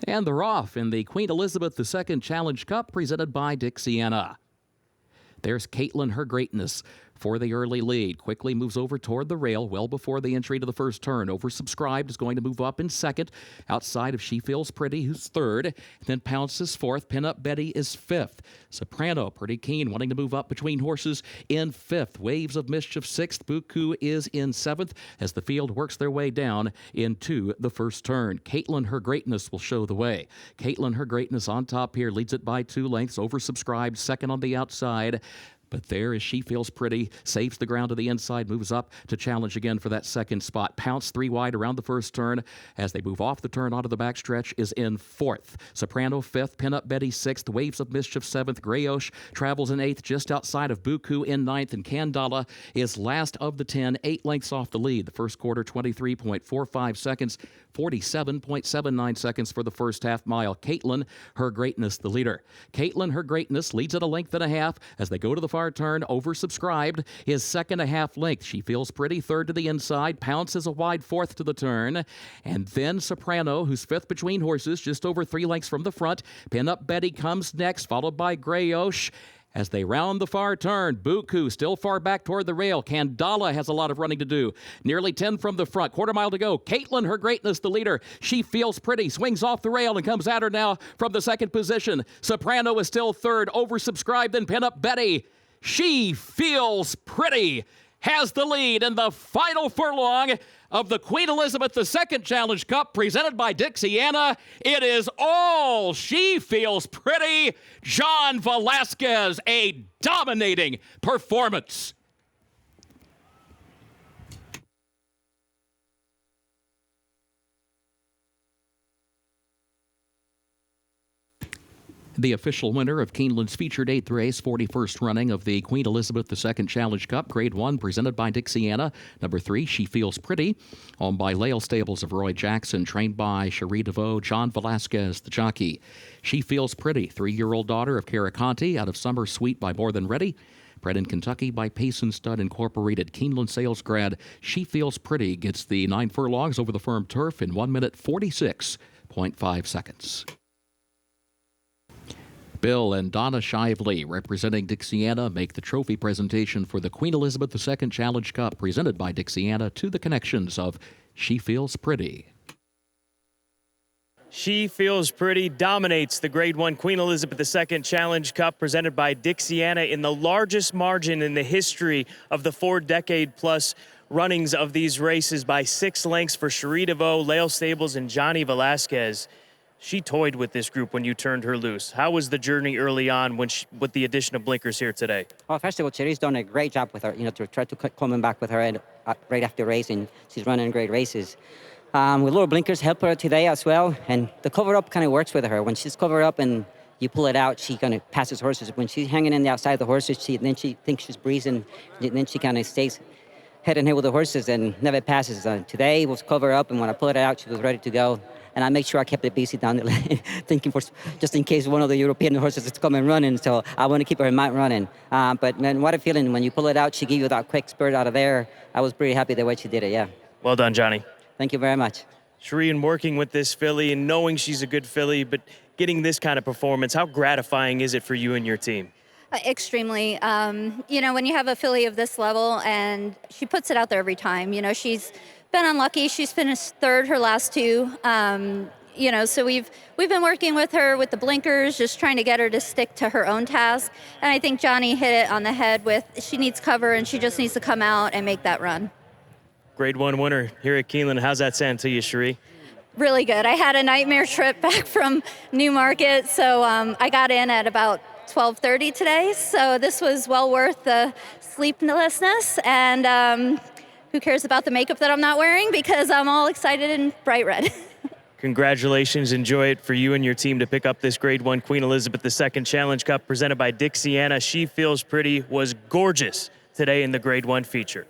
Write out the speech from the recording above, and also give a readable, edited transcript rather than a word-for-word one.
And they're off in the Queen Elizabeth II Challenge Cup presented by Dixiana. There's Caitlin, her greatness, for the early lead. Quickly moves over toward the rail well before the entry to the first turn. Oversubscribed is going to move up in second. Outside of She Feels Pretty, who's third. Then Pounce is fourth. Pin Up Betty is fifth. Soprano, pretty keen, wanting to move up between horses in fifth. Waves of Mischief sixth. Buku is in seventh as the field works their way down into the first turn. Caitlin, her greatness, will show the way. Caitlin, her greatness on top here, leads it by 2 lengths. Oversubscribed, second on the outside. But there, as She Feels Pretty, saves the ground to the inside, moves up to challenge again for that second spot. Pounce 3 wide around the first turn. As they move off the turn onto the backstretch is in fourth. Soprano fifth, Pin Up Betty sixth, Waves of Mischief seventh. Grayosh travels in eighth, just outside of Buku in ninth, and Candala is last of the 10, 8 lengths off the lead. The first quarter, 23.45 seconds, 47.79 seconds for the first half mile. Caitlin, her greatness, the leader. Caitlin, her greatness, leads at a length and a half as they go to the far turn. Oversubscribed is second a half length. She Feels Pretty, third to the inside. Pounce is a wide fourth to the turn. And then Soprano, who's fifth between horses, just over 3 lengths from the front. Pin Up Betty comes next, followed by Grayosh. As they round the far turn, Buku still far back toward the rail. Candala has a lot of running to do. Nearly 10 from the front. Quarter mile to go. Caitlin, her greatness, the leader. She Feels Pretty. Swings off the rail and comes at her now from the second position. Soprano is still third. Oversubscribed, then Pin Up Betty. She Feels Pretty has the lead in the final furlong of the Queen Elizabeth II Challenge Cup presented by Dixiana. It is all She Feels Pretty. John Velasquez, a dominating performance. The official winner of Keeneland's featured 8th race, 41st running of the Queen Elizabeth II Challenge Cup, Grade 1, presented by Dixiana. Number 3, She Feels Pretty, owned by Lale Stables of Roy Jackson, trained by Cherie DeVoe, John Velasquez, the jockey. She Feels Pretty, 3-year-old daughter of Cara Conti, out of Summer Sweet by More Than Ready. Bred in Kentucky by Payson Stud Incorporated. Keeneland sales grad She Feels Pretty gets the 9 furlongs over the firm turf in 1 minute 46.5 seconds. Bill and Donna Shively, representing Dixiana, make the trophy presentation for the Queen Elizabeth II Challenge Cup, presented by Dixiana, to the connections of She Feels Pretty. She Feels Pretty dominates the Grade 1 Queen Elizabeth II Challenge Cup presented by Dixiana in the largest margin in the history of the 4-decade-plus runnings of these races by 6 lengths for Cherie DeVoe, Lale Stables, and Johnny Velasquez. She toyed with this group when you turned her loose. How was the journey early on with the addition of blinkers here today? Well, first of all, Cherie's done a great job with her, to try to coming back with her right after racing. She's running great races. With little blinkers help her today as well. And the cover up kind of works with her. When she's covered up and you pull it out, she kind of passes horses. When she's hanging in the outside of the horses, then she thinks she's breezing. Then she kind of stays head and head with the horses and never passes. Today it was covered up, and when I pulled it out, she was ready to go. And I make sure I kept it busy down the lane, thinking for just in case one of the European horses is coming running. So I want to keep her in mind running. But man, what a feeling when you pull it out, she gives you that quick spurt out of there. I was pretty happy the way she did it. Yeah. Well done, Johnny. Thank you very much. Cherie, in working with this filly and knowing she's a good filly, but getting this kind of performance, how gratifying is it for you and your team? Extremely. When you have a filly of this level and she puts it out there every time, she's been unlucky. She's finished third her last 2. So we've been working with her with the blinkers, just trying to get her to stick to her own task. And I think Johnny hit it on the head with she needs cover and she just needs to come out and make that run. Grade 1 winner here at Keeneland. How's that sound to you, Cherie? Really good. I had a nightmare trip back from Newmarket, so I got in at about 12:30 today. So this was well worth the sleeplessness, and who cares about the makeup that I'm not wearing, because I'm all excited in bright red. Congratulations. Enjoy it for you and your team to pick up this Grade 1 Queen Elizabeth II Challenge Cup presented by Dixiana. She Feels Pretty was gorgeous today in the Grade 1 feature.